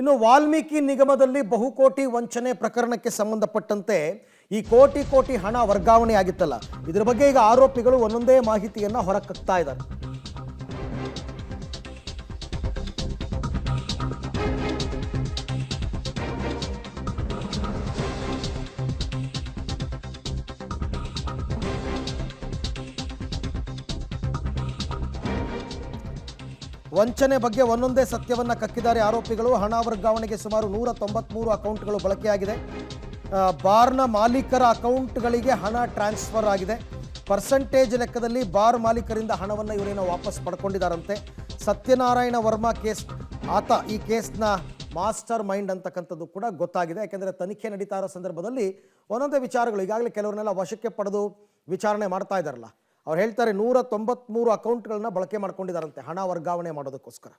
ಇನ್ನು ವಾಲ್ಮೀಕಿ ನಿಗಮದಲ್ಲಿ ಬಹುಕೋಟಿ ವಂಚನೆ ಪ್ರಕರಣಕ್ಕೆ ಸಂಬಂಧಪಟ್ಟಂತೆ ಈ ಕೋಟಿ ಕೋಟಿ ಹಣ ವರ್ಗಾವಣೆ ಆಗಿತ್ತಲ್ಲ, ಇದರ ಬಗ್ಗೆ ಈಗ ಆರೋಪಿಗಳು ಒಂದೊಂದೇ ಮಾಹಿತಿಯನ್ನ ಹೊರಕಕ್ತಾ ಇದ್ದಾರೆ. ವಂಚನೆ ಬಗ್ಗೆ ಒಂದೊಂದೇ ಸತ್ಯವನ್ನ ಕಕ್ಕಿದ್ದಾರೆ ಆರೋಪಿಗಳು. ಹಣ ವರ್ಗಾವಣೆಗೆ ಸುಮಾರು 193 ಅಕೌಂಟ್ಗಳು ಬಳಕೆಯಾಗಿದೆ. ಬಾರ್ನ ಮಾಲೀಕರ ಅಕೌಂಟ್ಗಳಿಗೆ ಹಣ ಟ್ರಾನ್ಸ್ಫರ್ ಆಗಿದೆ. ಪರ್ಸೆಂಟೇಜ್ ಲೆಕ್ಕದಲ್ಲಿ ಬಾರ್ ಮಾಲೀಕರಿಂದ ಹಣವನ್ನು ಇವರೇನೋ ವಾಪಸ್ ಪಡ್ಕೊಂಡಿದ್ದಾರಂತೆ. ಸತ್ಯನಾರಾಯಣ ವರ್ಮಾ ಕೇಸ್, ಆತ ಈ ಕೇಸ್ನ ಮಾಸ್ಟರ್ ಮೈಂಡ್ ಅಂತಕ್ಕಂಥದ್ದು ಕೂಡ ಗೊತ್ತಾಗಿದೆ. ಯಾಕೆಂದರೆ ತನಿಖೆ ನಡೀತಾ ಇರೋ ಸಂದರ್ಭದಲ್ಲಿ ಒಂದೊಂದೇ ವಿಚಾರಗಳು ಈಗಾಗಲೇ ಕೆಲವರನ್ನೆಲ್ಲ ವಶಕ್ಕೆ ಪಡೆದು ವಿಚಾರಣೆ ಮಾಡ್ತಾ ಇದ್ದಾರಲ್ಲ, ಅವ್ರು ಹೇಳ್ತಾರೆ 193 ಅಕೌಂಟ್ಗಳನ್ನ ಬಳಕೆ ಮಾಡ್ಕೊಂಡಿದ್ದಾರಂತೆ ಹಣ ವರ್ಗಾವಣೆ ಮಾಡೋದಕ್ಕೋಸ್ಕರ.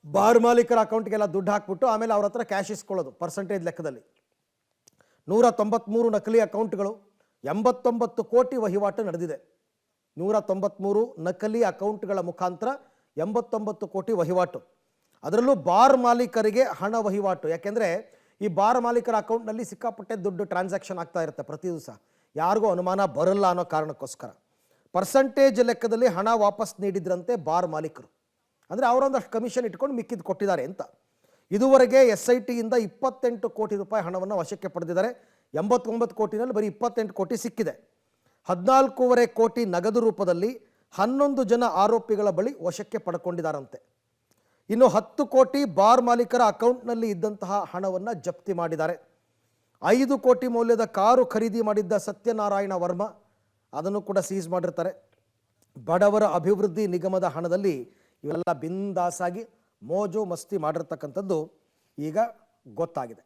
ಬಾರ್ ಮಾಲೀಕರ ಅಕೌಂಟ್ಗೆಲ್ಲ ದುಡ್ಡು ಹಾಕ್ಬಿಟ್ಟು ಆಮೇಲೆ ಅವ್ರ ಹತ್ರ ಕ್ಯಾಶ್ ಇಸ್ಕೊಳ್ಳೋದು ಪರ್ಸೆಂಟೇಜ್ ಲೆಕ್ಕದಲ್ಲಿ. 193 ನಕಲಿ ಅಕೌಂಟ್ಗಳು, 89 ಕೋಟಿ ವಹಿವಾಟು ನಡೆದಿದೆ. 193 ನಕಲಿ ಅಕೌಂಟ್ಗಳ ಮುಖಾಂತರ 89 ಕೋಟಿ ವಹಿವಾಟು. ಅದರಲ್ಲೂ ಬಾರ್ ಮಾಲೀಕರಿಗೆ ಹಣ ವಹಿವಾಟು. ಯಾಕೆಂದರೆ ಈ ಬಾರ್ ಮಾಲೀಕರ ಅಕೌಂಟ್ನಲ್ಲಿ ಸಿಕ್ಕಾಪಟ್ಟೆ ದುಡ್ಡು ಟ್ರಾನ್ಸಾಕ್ಷನ್ ಆಗ್ತಾ ಇರುತ್ತೆ ಪ್ರತಿ ದಿವಸ, ಯಾರಿಗೂ ಅನುಮಾನ ಬರಲ್ಲ ಅನ್ನೋ ಕಾರಣಕ್ಕೋಸ್ಕರ ಪರ್ಸೆಂಟೇಜ್ ಲೆಕ್ಕದಲ್ಲಿ ಹಣ ವಾಪಸ್ ನೀಡಿದ್ರಂತೆ ಬಾರ್ ಮಾಲೀಕರು. ಅಂದರೆ ಅವರೊಂದಷ್ಟು ಕಮಿಷನ್ ಇಟ್ಕೊಂಡು ಮಿಕ್ಕಿದ್ದು ಕೊಟ್ಟಿದ್ದಾರೆ ಅಂತ. ಇದುವರೆಗೆ SITಯಿಂದ 28 ಕೋಟಿ ರೂಪಾಯಿ ಹಣವನ್ನು ವಶಕ್ಕೆ ಪಡೆದಿದ್ದಾರೆ. 89 ಕೋಟಿನಲ್ಲಿ ಬರೀ 28 ಕೋಟಿ ಸಿಕ್ಕಿದೆ. 14.5 ಕೋಟಿ ನಗದು ರೂಪದಲ್ಲಿ 11 ಜನ ಆರೋಪಿಗಳ ಬಳಿ ವಶಕ್ಕೆ ಪಡ್ಕೊಂಡಿದ್ದಾರಂತೆ. ಇನ್ನು 10 ಕೋಟಿ ಬಾರ್ ಮಾಲೀಕರ ಅಕೌಂಟ್ನಲ್ಲಿ ಇದ್ದಂತಹ ಹಣವನ್ನು ಜಪ್ತಿ ಮಾಡಿದ್ದಾರೆ. 5 ಕೋಟಿ ಮೌಲ್ಯದ ಕಾರು ಖರೀದಿ ಮಾಡಿದ್ದ ಸತ್ಯನಾರಾಯಣ ವರ್ಮ, ಅದನ್ನು ಕೂಡ ಸೀಸ್ ಮಾಡಿರ್ತಾರೆ. ಬಡವರ ಅಭಿವೃದ್ಧಿ ನಿಗಮದ ಹಣದಲ್ಲಿ ಇವೆಲ್ಲ ಬಿಂದಾಸಾಗಿ ಮೋಜು ಮಸ್ತಿ ಮಾಡಿರ್ತಕ್ಕಂಥದ್ದು ಈಗ ಗೊತ್ತಾಗಿದೆ.